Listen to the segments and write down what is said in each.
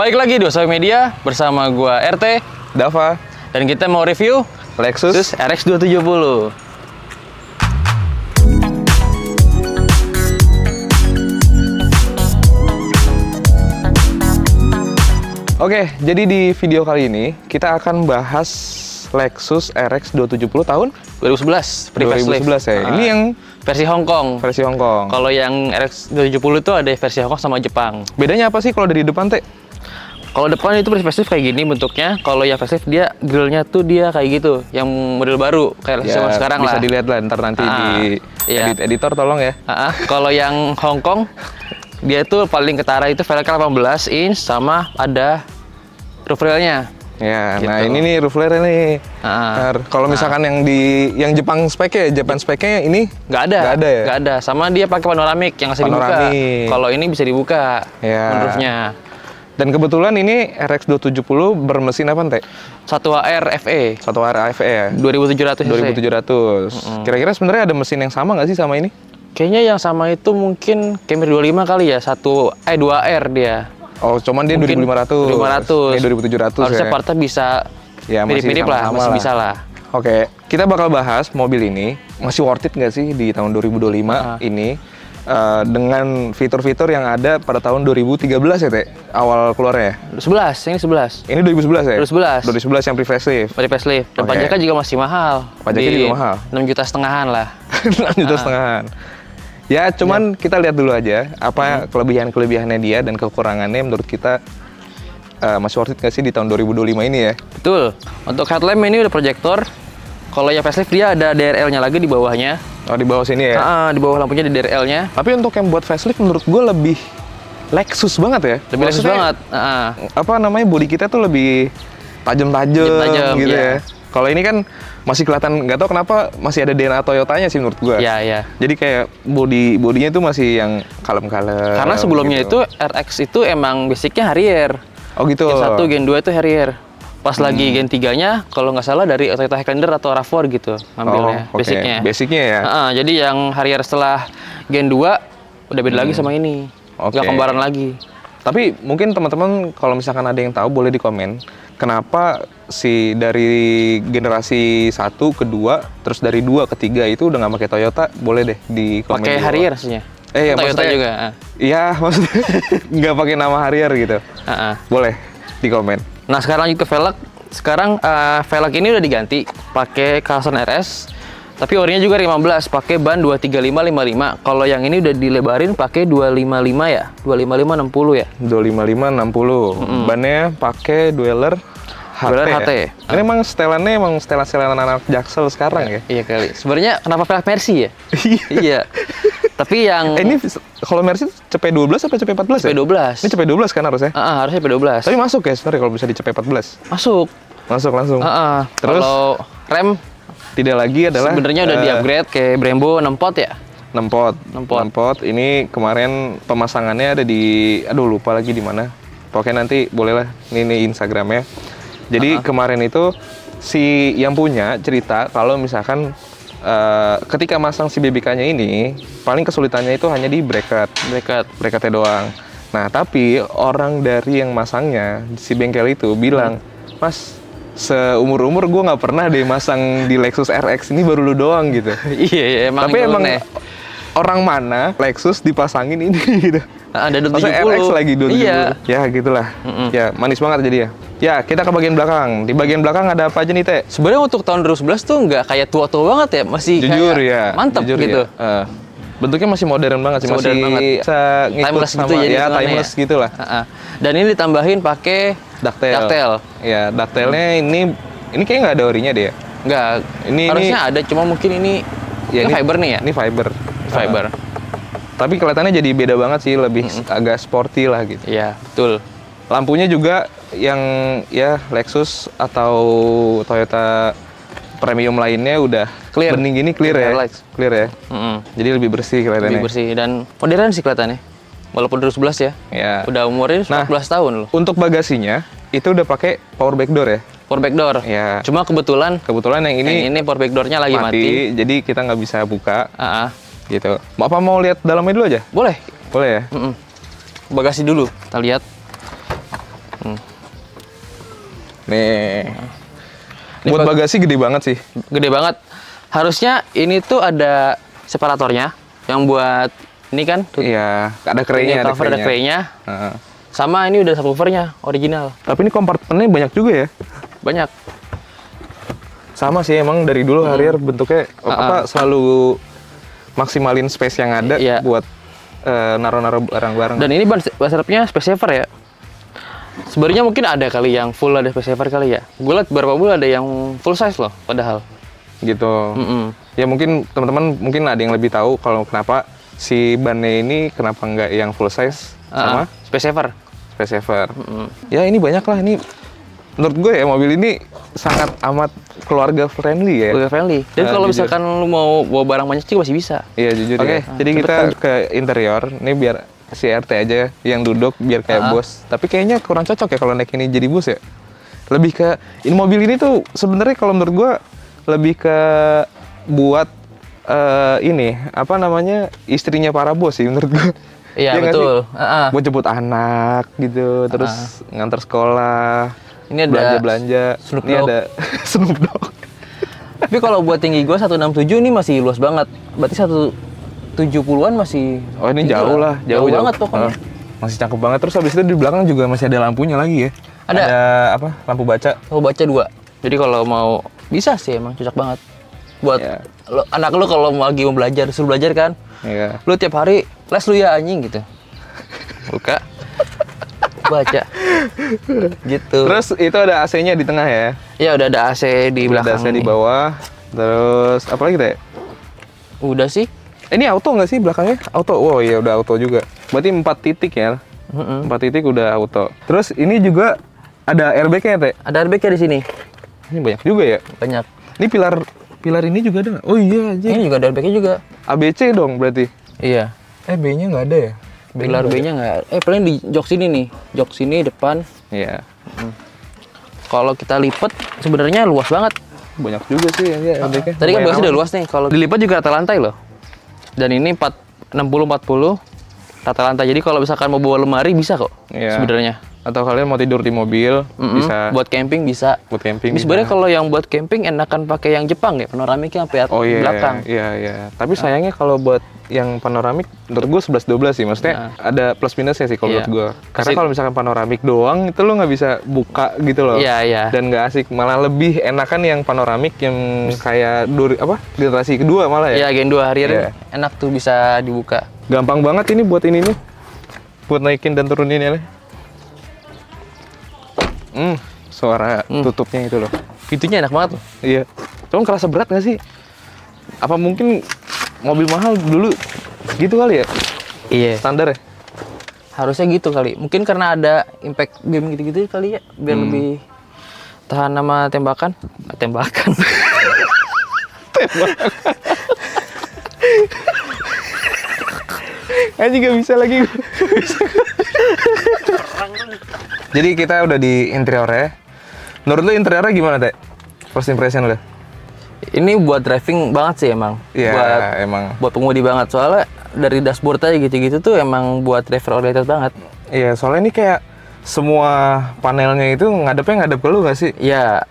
Balik lagi di Osoy Media bersama gua RT, Dava, dan kita mau review Lexus RX 270. Oke, jadi di video kali ini kita akan bahas Lexus RX 270 tahun 2011, pre-facelift. 2011 ya. Ini yang versi Hong Kong. versi Hong Kong. Kalau yang RX 270 itu ada versi Hong Kong sama Jepang. Bedanya apa sih kalau dari depan, Teh? Kalau depan itu pre-facelift kayak gini bentuknya. Kalau yang facelift dia grillnya tuh dia kayak gitu, yang model baru kayak sama sekarang bisa lah. dilihat lah ntar nanti di iya. editor tolong ya. Kalau yang Hong Kong dia tuh paling ketara itu velgnya 18 inch sama ada roof railnya. Ya, Gitu. nah ini nih roof rail nih. Kalau misalkan yang Jepang speknya ini nggak ada ya? Nggak ada. Sama dia pakai panoramik yang bisa dibuka. Kalau ini bisa dibuka moonroofnya. Dan kebetulan ini RX 270 bermesin apa, Teh? 1HR FE. 1HR FE ya? 2700 cc. 2700. Kira-kira sebenarnya ada mesin yang sama nggak sih sama ini? Kayaknya yang sama itu mungkin Camry 25 kali ya. 2R dia. Oh, cuman dia 2500. 2500. Ini 2700 harusnya ya. partnya bisa ya, mirip-mirip lah, masih bisa lah. Oke, kita bakal bahas mobil ini masih worth it nggak sih di tahun 2025 ini dengan fitur-fitur yang ada pada tahun 2013 ya, Teh? Awal keluarnya ya? 11, ini 11. Ini 2011 ya? 2011. 2011 yang pre-facelift. Pre-facelift. Dan pajaknya juga masih mahal. Pajaknya juga mahal. 6,5 juta lah. 6,5 juta. Ya, cuman kita lihat dulu aja apa kelebihan-kelebihannya dia dan kekurangannya menurut kita masih worth it nggak sih di tahun 2025 ini ya? Betul. Untuk headlamp ini udah proyektor. Kalau yang facelift dia ada DRL-nya lagi di bawahnya. Oh, di bawah sini ya? Di bawah lampunya di DRL-nya. Tapi untuk yang buat facelift menurut gue lebih Lexus banget ya? Lebih Lexus banget. Apa namanya, body kita tuh lebih tajam-tajam gitu ya? Kalau ini kan masih kelihatan, nggak tahu kenapa masih ada DNA Toyotanya sih menurut gue. Iya. Jadi kayak bodinya itu masih yang kalem-kalem. Karena sebelumnya gitu. itu RX itu emang basicnya Harrier. Oh gitu. Gen 1, Gen 2 itu Harrier. Pas lagi Gen 3-nya, kalau nggak salah dari Toyota Highlander atau RAV4 gitu ngambilnya, basicnya. Basicnya ya? Jadi yang Harrier setelah Gen 2 udah beda lagi sama ini. Nggak kembaran lagi. Tapi mungkin teman-teman kalau misalkan ada yang tahu boleh di komen kenapa dari generasi 1 ke 2 terus dari 2 ke 3 itu udah nggak pakai Toyota, boleh deh di komen. Pakai Harrier maksudnya. Ya, Toyota juga. Iya, maksudnya nggak pakai nama Harrier gitu. Boleh di komen. Nah, sekarang lanjut ke velg. Sekarang velg ini udah diganti pakai Carlson RS. Tapi orinya juga 15, pakai ban 235/55. Kalau yang ini udah dilebarin pakai 255 ya, 255/60 ya. 255/60. Bannya pakai Dweller HT. Ya? Ini emang setelannya setelan anak Jaksel sekarang ya? Iya kali. Sebenarnya kenapa velg Mercy ya? Iya. Tapi yang ini kalau Mercy CP12 apa CP14 ya? CP12. Ini CP12 kan harusnya? Harusnya CP12. Tapi masuk ya sebenarnya kalau bisa di CP14? Masuk Langsung. Terus kalau rem tidak lagi adalah sebenarnya udah di-upgrade kayak Brembo 6 pot ya? 6 pot. Ini kemarin pemasangannya ada di lupa lagi di mana. Pokoknya nanti bolehlah ini Instagramnya. Jadi kemarin itu si yang punya cerita kalau misalkan ketika masang si BBK-nya ini paling kesulitannya itu hanya di bracket-nya doang. Nah, tapi orang dari yang masangnya si bengkel itu bilang, "Mas, seumur-umur gue nggak pernah deh masang di Lexus RX, ini baru lu doang gitu." Iya, emang. Tapi emang orang mana Lexus dipasangin ini gitu. Ada 270. RX lagi 270. Iya. Ya gitulah. Ya manis banget jadi ya. Ya kita ke bagian belakang. Di bagian belakang ada apa aja nih, Teh? Sebenarnya untuk tahun 2011 tuh nggak kayak tua-tua banget ya, masih jujur kayak mantep gitu. Ya. Bentuknya masih modern banget sih, modern banget. Bisa ngikut timeless sama gitu ya, timeless gitu lah. Dan ini ditambahin pakai ductile. Ya, ductile-nya ini kayaknya nggak ada orinya deh ya. Nggak. Ini harusnya ada, cuma mungkin ini fiber nih ya. Ini fiber. Tapi kelihatannya jadi beda banget sih, lebih agak sporty lah gitu. Iya, betul. Lampunya juga yang ya Lexus atau Toyota premium lainnya udah bening gini, clear ya. Jadi lebih bersih kelihatannya. Lebih bersih dan modern sih kelihatannya. Walaupun 2011 ya. Udah umurnya 14 tahun loh. Untuk bagasinya itu udah pakai power back door ya. Power back door. Ya. Cuma kebetulan yang ini power back door-nya lagi mati. Jadi kita nggak bisa buka. Gitu. Apa mau lihat dalamnya dulu aja? Boleh. Boleh ya? Bagasi dulu, kita lihat. Nih. Ini Buat bagasi gede banget sih. Gede banget. Harusnya ini tuh ada separatornya yang buat ini kan. Iya, ada kerainya, Ini cover ada kerainya. Sama ini udah subwoofernya original. Tapi ini kompartemennya banyak juga ya. Banyak. Sama sih emang dari dulu Harrier bentuknya selalu maksimalin space yang ada buat naruh-naruh barang-barang. Dan ini ban serepnya space saver ya. Sebenarnya mungkin ada kali yang full ada space saver kali ya. Gue liat beberapa bulan ada yang full size loh padahal. Gitu. Ya mungkin teman-teman mungkin ada yang lebih tahu kalau kenapa si bannya ini kenapa nggak yang full size sama space saver. Space saver. Ya ini banyak lah, ini menurut gue ya mobil ini sangat amat keluarga friendly ya. Keluarga friendly. Dan kalau misalkan lu mau bawa barang banyak juga masih bisa. Iya jujur ya. Jadi kita ke interior, ini biar si RT aja yang duduk biar kayak bos. Tapi kayaknya kurang cocok ya kalau naik ini jadi bos ya. Lebih ke ini mobil ini tuh sebenarnya kalau menurut gue lebih ke buat ini apa namanya istrinya para bos sih menurut gue. Iya betul. Buat jemput anak gitu, terus ngantar sekolah. Ini ada belanja-belanja. Ini ada Snoop Dogg. Tapi kalau buat tinggi gue 167 ini masih luas banget. Berarti 170-an masih. Oh ini jauh lah, jauh banget pokoknya. Masih cakep banget. Terus habis itu di belakang juga masih ada lampunya lagi ya. Ada apa? Lampu baca. Lampu baca 2. Jadi kalau mau bisa sih emang cocok banget. Buat anak lu kalau lagi mau belajar, suruh belajar kan. Iya. Lu tiap hari les lu ya anjing gitu. Buka. Baca. Gitu. Terus itu ada AC-nya di tengah ya? Iya udah ada AC di belakang. Ada AC di bawah. Terus apa lagi teh? Udah sih. Ini auto nggak sih belakangnya? Auto. Wow iya udah auto juga. Berarti 4 titik ya? 4 titik udah auto. Terus ini juga ada airbag-nya teh? Ada airbag-nya di sini. Ini banyak juga ya? Banyak. Ini pilar ini juga ada nggak? Oh iya aja. Ini juga ada airbag-nya juga. ABC dong berarti? Iya. B-nya nggak ada ya? Pilar B-nya nggak. Paling di jok sini nih. Jok sini depan. Iya. Kalau kita lipat sebenarnya luas banget. Banyak juga sih ya airbag-nya. Tadi kan bagasi udah luas nih. Kalau dilipat juga rata lantai loh. Dan ini 60-40 rata lantai. Jadi kalau misalkan mau bawa lemari bisa kok sebenarnya. Atau kalian mau tidur di mobil bisa. Buat camping bisa. Buat camping. Sebenarnya kalau yang buat camping enakan pakai yang Jepang ya, panoramiknya sampai belakang. Iya. Tapi sayangnya kalau buat yang panoramik menurut gue 11-12 sih. Maksudnya ada plus minusnya sih kalau menurut gue. Karena kalau misalkan panoramik doang itu lo nggak bisa buka gitu loh. Iya. Dan nggak asik. Malah lebih enakan yang panoramik yang kayak generasi kedua malah ya. Iya, Gen 2 Harrier enak tuh bisa dibuka. Gampang banget ini buat ini nih. Buat naikin dan turunin ya. Suara tutupnya itu loh. Pintunya enak banget loh. Iya. Cuman kerasa berat nggak sih? Apa mungkin mobil mahal dulu gitu kali ya? Iya. Standar ya? Harusnya gitu kali. Mungkin karena ada impact beam gitu-gitu kali ya, biar lebih tahan sama tembakan. Tembakan. Anjing nggak bisa lagi. Jadi kita udah di interiornya. Menurut lu interiornya gimana, Teh? First impression lu? Ini buat driving banget sih emang. Iya, emang. Buat pengemudi banget. Soalnya dari dashboard aja gitu-gitu tuh emang buat driver oriented banget. Iya, soalnya ini kayak semua panelnya itu ngadep ke lu nggak sih? Iya.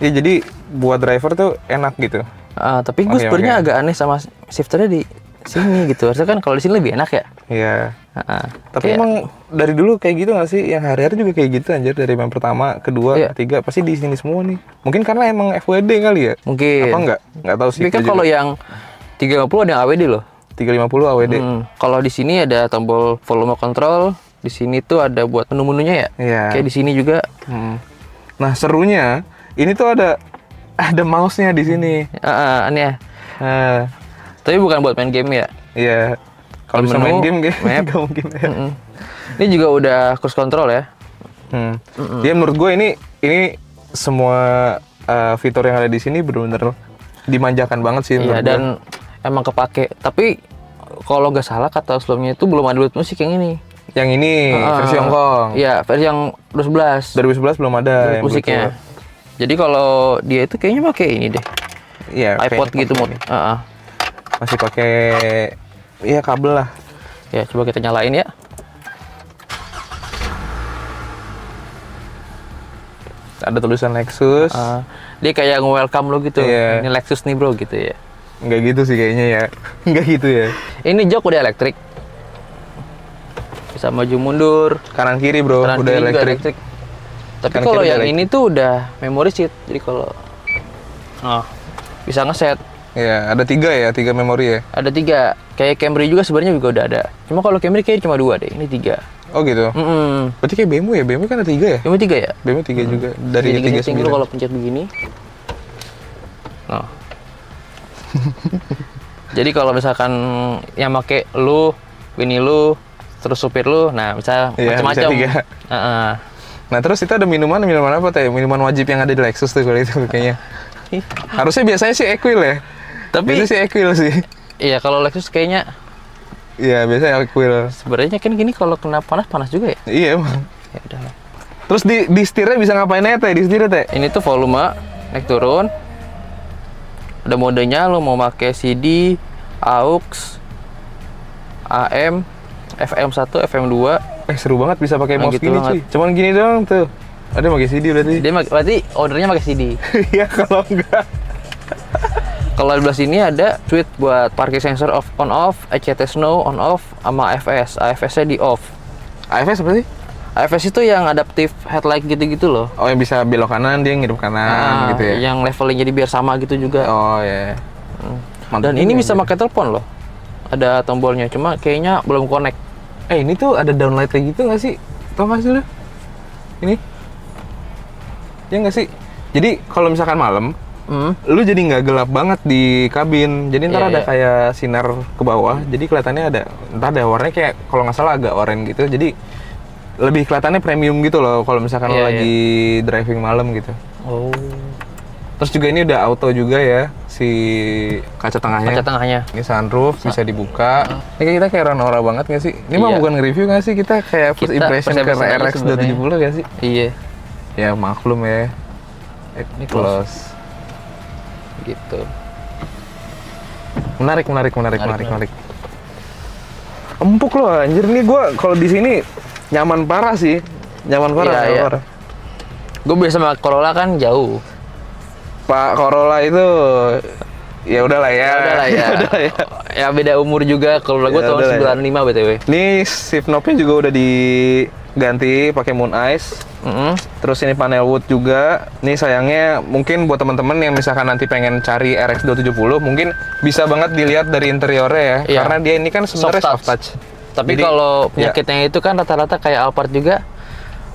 Ya jadi buat driver tuh enak gitu. Tapi gue sebenarnya agak aneh sama shifternya di sini gitu. Harusnya kan kalau di sini lebih enak ya. Iya. Tapi emang dari dulu kayak gitu nggak sih? Yang hari-hari juga kayak gitu anjir, dari yang pertama, kedua, ketiga pasti di sini semua nih. Mungkin karena emang FWD kali ya? Mungkin. Apa enggak? Nggak tahu sih. Tapi kan kalau yang 350 ada yang AWD loh. 350 AWD. Kalau di sini ada tombol volume control. Di sini tuh ada buat menu-menunya ya. Iya. Kayak di sini juga. Nah serunya ini tuh ada mouse-nya di sini. Aneh. Tapi bukan buat main game ya. Iya. Kalau bisa main game nggak mungkin ya. Ini juga udah cruise control ya. Ya menurut gue ini semua fitur yang ada di sini benar-benar dimanjakan banget sih. Iya, dan emang kepake. Tapi kalau nggak salah kata sebelumnya itu belum ada buat musik yang ini. Yang ini versi Hong Kong. Iya, versi yang 2011. 2011 belum ada yang musiknya. Jadi kalau dia itu kayaknya pakai ini deh. Iya, iPod gitu mod. Masih pakai kabel lah. Ya, coba kita nyalain ya. ada tulisan Lexus. Dia kayak nge-welcome lo gitu. Iya. Ini Lexus nih bro gitu ya. Nggak gitu sih kayaknya ya. Nggak gitu ya. Ini jok udah elektrik. Bisa maju mundur. Kanan kiri bro, Kanan udah kiri juga elektrik. Tapi Kanan kalau kiri yang elektrik. ini tuh udah memory seat. Jadi kalau bisa ngeset. Iya, ada 3 ya, 3 memori ya. Ada 3. Kayak Camry juga sebenarnya juga udah ada. Cuma kalau Camry kayaknya cuma 2 deh. Ini 3. Oh gitu. Berarti kayak BMW ya, BMW kan ada 3 ya? Camry 3 ya? BMW 3 juga, dari Jadi setting lu 39. kalau pencet begini. Nah. Jadi kalau misalkan yang make lu, bini lu, terus supir lu, nah bisa Iya, macam-macam. bisa 3. Nah terus itu ada minuman apa teh? Minuman wajib yang ada di Lexus tuh kalau itu kayaknya. Harusnya biasanya sih Equil ya. Tapi Biasanya sih Equil sih. iya kalau Lexus kayaknya Iya biasanya Equil. sebenarnya kan gini kalau kena panas juga ya. Iya emang. Ya udah. Terus di setirnya bisa ngapain aja teh? Di setirnya teh? Ini tuh volume naik turun. Ada modenya lo mau pakai CD, AUX, AM, FM1, FM2. Seru banget bisa pakai Nah, mouse gitu gini banget. cuy. Cuman gini doang tuh. Ada pakai CD berarti. Dia berarti ordernya pakai CD. Iya kalau enggak. Kalau di belah sini ada switch buat parking sensor off on off, ECT snow on off, sama AFS. AFS-nya di off. AFS apa sih? AFS itu yang adaptive headlight gitu-gitu loh. Oh yang bisa belok kanan dia ngidup kanan gitu ya. Yang levelnya jadi biar sama gitu juga. Oh ya. Mantap Dan ini juga bisa ya. pakai telepon loh. Ada tombolnya, cuma kayaknya belum connect. Ini tuh ada downlight kayak gitu nggak sih? Tau nggak sih lu? Ini? Ya nggak sih? Jadi kalau misalkan malam, lu jadi nggak gelap banget di kabin. Jadi ntar Iya, ada iya. kayak sinar ke bawah. Jadi kelihatannya ada, ntar ada warnanya kayak kalau nggak salah agak oranye gitu. Jadi lebih kelihatannya premium gitu loh. Kalau misalkan lu Iya, lagi driving malam gitu. Oh. Terus juga ini udah auto juga ya si kaca tengahnya. Kaca tengahnya. Ini sunroof bisa dibuka. Ini kita kayak Ranora banget nggak sih? Ini mah Iya. bukan nge-review nggak sih? Kita kayak first Kita impression first ke impression aja RX 270 nggak sih? Iya. Ya maklum ya. Ini Close. Gitu. Menarik. Menarik. Empuk loh anjir nih gua kalau di sini nyaman parah sih. Nyaman parah. Iya, nyaman iya. parah. Gue biasa sama Corolla kan jauh. Pak Corolla itu ya udahlah ya. Udahlah ya. Ya beda umur juga. Corolla gue Ya tahun udahlah ya. 95 BTW. Nih shift knob-nya juga udah diganti pakai Moon Eyes. Terus ini panel wood juga. Nih sayangnya mungkin buat teman-teman yang misalkan nanti pengen cari RX 270 mungkin bisa banget dilihat dari interiornya ya. Iya. Karena dia ini kan sebenarnya soft touch. Tapi Jadi, kalau ya. penyakitnya itu kan rata-rata kayak Alphard juga.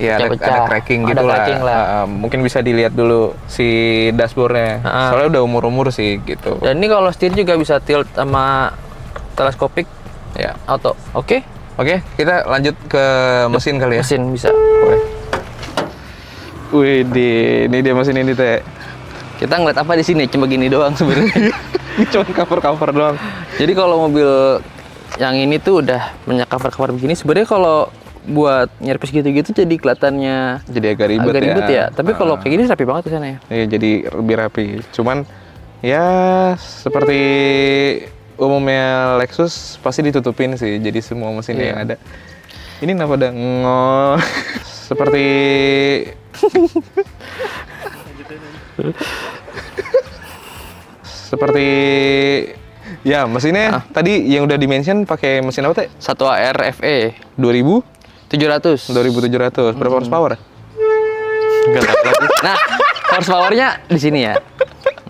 Iya ada Pecah-pecah. cracking Ada gitu cracking lah. Mungkin bisa dilihat dulu si dashboardnya. Soalnya udah umur-umur sih gitu. Dan ini kalau setir juga bisa tilt sama teleskopik Ya. auto. Oke? Oke, kita lanjut ke mesin kali ya. Mesin bisa. Boleh. Wih, ini dia mesin ini teh. Kita ngeliat apa di sini? Cuma gini doang sebenarnya. Ini cuma cover-cover doang. Jadi kalau mobil yang ini tuh udah banyak cover-cover begini. Sebenarnya kalau buat nyerpis gitu-gitu jadi kelihatannya Jadi agak ribet agak ribet ya. Tapi kalau Ah. kayak gini rapi banget di sana ya. Iya, jadi lebih rapi. Cuman ya seperti umumnya Lexus pasti ditutupin sih. Jadi semua mesin Iya. yang ada. Ini kenapa ada ngol? Seperti seperti ya mesinnya tadi yang udah dimention pakai mesin apa teh? 1AR FE 2000 700. 2700 berapa horsepower? Enggak tahu lagi. Nah, horsepower-nya di sini ya.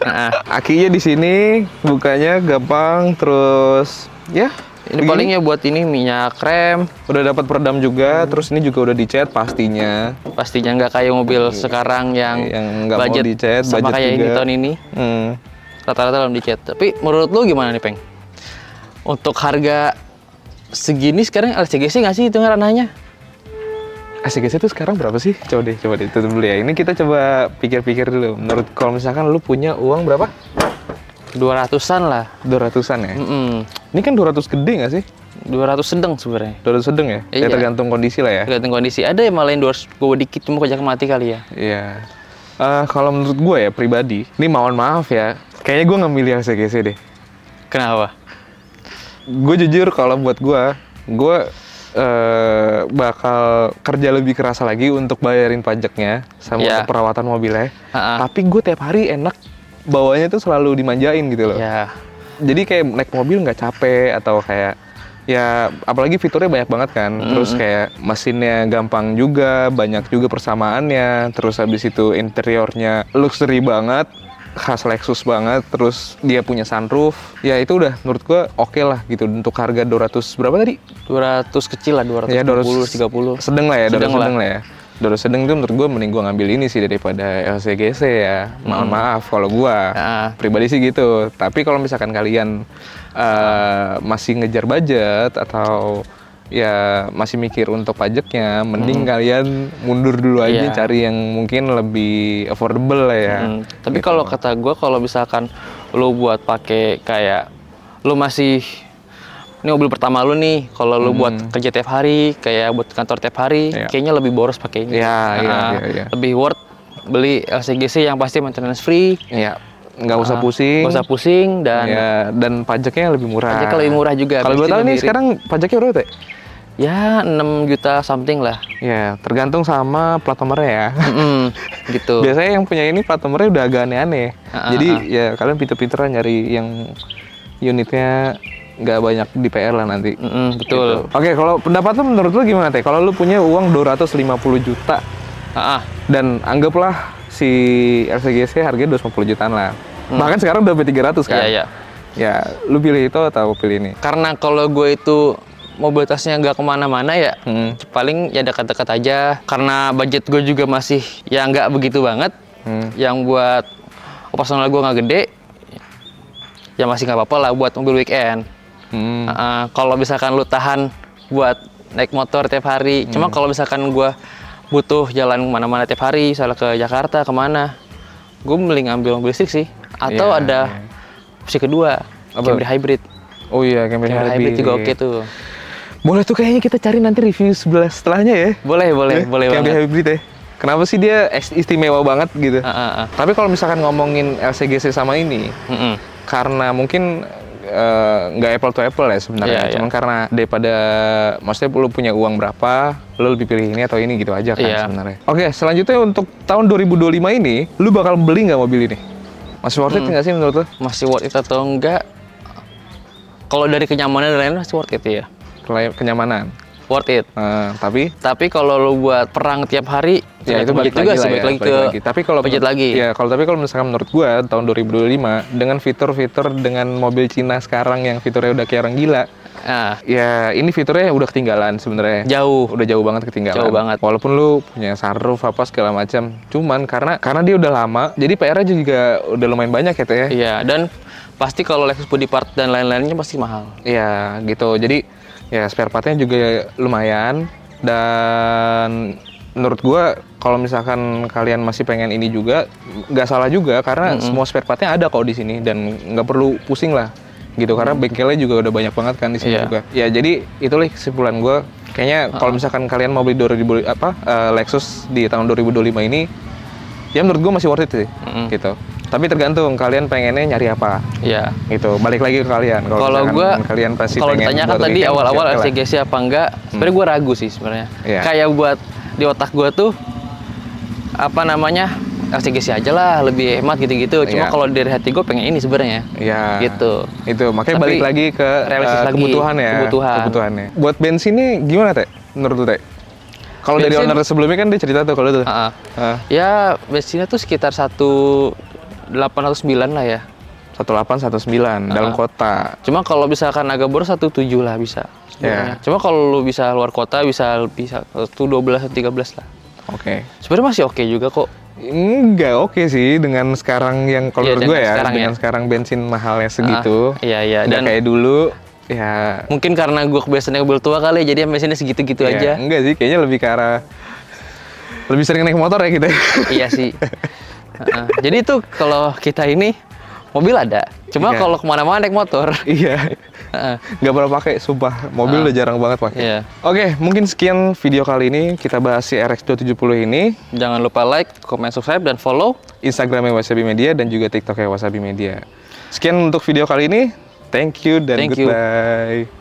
Nah, Akinya di sini, bukanya gampang, terus ya ini palingnya buat ini minyak rem. udah dapat peredam juga, terus ini juga udah dicat pastinya. Pastinya nggak kayak mobil sekarang yang nggak mau budget dicat, sama budget kayak ini juga. tahun ini. Hmm. Rata-rata belum dicat. Tapi menurut lu gimana nih, Peng? Untuk harga segini sekarang LCGC nggak sih hitungan ranahnya? ACGC itu sekarang berapa sih? Coba deh tutup dulu ya. Ini kita coba pikir-pikir dulu. Menurut kalau misalkan lu punya uang berapa? 200-an lah. 200-an ya? Mm-mm. Ini kan 200 gede nggak sih? 200 sedang sebenarnya. 200 sedang ya? Ya Iya. tergantung kondisi lah ya. Tergantung kondisi. Ada yang malah 200 gue dikit cuma kojak mati kali ya. Iya. Kalau menurut gue ya pribadi, ini mohon maaf ya, kayaknya gue nggak milih ACGC deh. Kenapa? Gue jujur kalau buat gue bakal kerja lebih keras lagi untuk bayarin pajaknya sama untuk perawatan mobilnya. Tapi gue tiap hari enak bawanya tuh selalu dimanjain gitu loh. Jadi kayak naik mobil nggak capek atau kayak ya apalagi fiturnya banyak banget kan. Terus kayak mesinnya gampang juga, banyak juga persamaannya. Terus habis itu interiornya luxury banget, khas Lexus banget. Terus dia punya sunroof. Ya itu udah menurut gua oke lah gitu untuk harga 200 berapa tadi? 200 kecil lah, 230, ya, 30. Sedang lah ya, sedang lah ya. 200 sedang itu menurut gue mending gue ngambil ini sih daripada LCGC ya. Maaf kalau gue pribadi sih gitu. Tapi kalau misalkan kalian masih ngejar budget atau ya masih mikir untuk pajaknya, mending kalian mundur dulu aja cari yang mungkin lebih affordable lah ya. Tapi gitu. Kalau kata gue, kalau misalkan lo buat pakai kayak lo masih ini mobil pertama lu nih, kalau lu buat kerja tiap hari, kayak buat kantor tiap hari, kayaknya lebih boros pakai ini. Iya. Lebih worth beli LCGC yang pasti maintenance free. Iya. Nggak usah pusing. Nggak usah pusing dan pajaknya lebih murah. Pajaknya lebih murah juga. Kalau gue tahu nih sekarang pajaknya berapa tuh? Ya 6 juta something lah. Ya tergantung sama plat nomornya ya. Gitu. Biasanya yang punya ini plat nomornya udah agak aneh-aneh. Jadi ya kalian pinter-pinteran nyari yang unitnya nggak banyak di PR lah nanti. Betul. Gitu. Oke, kalau pendapat lu menurut lu gimana Teh? Kalau lu punya uang 250 juta dan anggaplah si LCGC harganya 250 jutaan lah. Bahkan sekarang udah 300 kan? Iya. Ya, lu pilih itu atau pilih ini? Karena kalau gue itu mobilitasnya nggak kemana-mana ya, paling ya dekat-dekat aja. Karena budget gue juga masih ya nggak begitu banget. Yang buat operasional gue nggak gede, ya masih nggak apa-apa lah buat mobil weekend. Kalau misalkan lu tahan buat naik motor tiap hari, cuma kalau misalkan gue butuh jalan kemana-mana tiap hari, misalnya ke Jakarta kemana, gue mending ambil mobil listrik sih. Atau ada opsi kedua, Camry Hybrid. Oh iya, Camry Hybrid juga oke tuh. Boleh tuh kayaknya kita cari nanti review setelahnya ya. Boleh banget. Camry Hybrid ya. Kenapa sih dia istimewa banget gitu? Tapi kalau misalkan ngomongin LCGC sama ini, karena mungkin nggak apple to apple ya sebenarnya. Cuman karena daripada maksudnya lu punya uang berapa, lu lebih pilih ini atau ini gitu aja kan sebenarnya. Oke, selanjutnya untuk tahun 2025 ini, lu bakal beli nggak mobil ini? Masih worth it nggak sih menurut lu? Masih worth it atau enggak? Kalau dari kenyamanan dan lain-lain masih worth it ya. Kenyamanan. Worth it. Tapi kalau lu buat perang tiap hari, ya itu balik juga sih, balik lagi. Tapi kalau budget lagi. Ya, kalau misalkan menurut gua tahun 2025 dengan fitur-fitur dengan mobil Cina sekarang yang fiturnya udah kayak orang gila. Ya ini fiturnya udah ketinggalan sebenarnya. Udah jauh banget ketinggalan. Jauh banget. Walaupun lu punya sunroof apa segala macam, cuman karena dia udah lama, jadi PR-nya juga udah lumayan banyak ya Teh ya. Iya, dan pasti kalau Lexus body part dan lain-lainnya pasti mahal. Iya, gitu. Jadi ya spare part-nya juga lumayan, dan menurut gua kalau misalkan kalian masih pengen ini juga nggak salah juga karena semua spare part-nya ada kok di sini dan nggak perlu pusing lah gitu karena bengkelnya juga udah banyak banget kan di sini juga. Ya jadi itulah kesimpulan gua. Kayaknya kalau misalkan kalian mau beli Lexus di tahun 2025 ini ya menurut gua masih worth it sih. Gitu. Tapi tergantung kalian pengennya nyari apa. Iya. Gitu. Balik lagi ke kalian. Kalau gua kalian pasti kalau ditanyakan tadi awal-awal LCGC apa enggak, sebenarnya gua ragu sih sebenarnya. Kayak buat di otak gua tuh apa namanya? LCGC aja lah, lebih hemat gitu-gitu. Cuma kalau dari hati gua pengen ini sebenarnya. Iya. Gitu. Itu makanya balik lagi ke kebutuhannya. Buat bensinnya gimana Teh? Menurut lu Teh? Kalau dari owner sebelumnya kan dia cerita tuh kalau itu. Ya bensinnya tuh sekitar 1.809 lah ya. 1819 dalam kota. Cuma kalau misalkan agak boros 17 lah bisa. Cuma kalau lu bisa luar kota bisa 112 atau 13 lah. Oke. Sebenarnya masih oke juga kok. Enggak oke sih dengan sekarang yang kalau menurut gue ya dengan sekarang bensin mahalnya segitu. Iya. Dan kayak dulu ya. Mungkin karena gue kebiasaan naik mobil tua kali jadi bensinnya segitu-gitu aja. Enggak sih, kayaknya lebih ke arah lebih sering naik motor ya kita. Iya sih. Jadi itu kalau kita ini mobil ada, cuma kalau kemana-mana naik motor. Iya. Nggak pernah pakai, sumpah. Mobil udah jarang banget pakai. Iya. Oke, mungkin sekian video kali ini kita bahas si RX 270 ini. Jangan lupa like, comment, subscribe, dan follow Instagramnya Wasabi Media dan juga TikToknya Wasabi Media. Sekian untuk video kali ini. Thank you dan goodbye.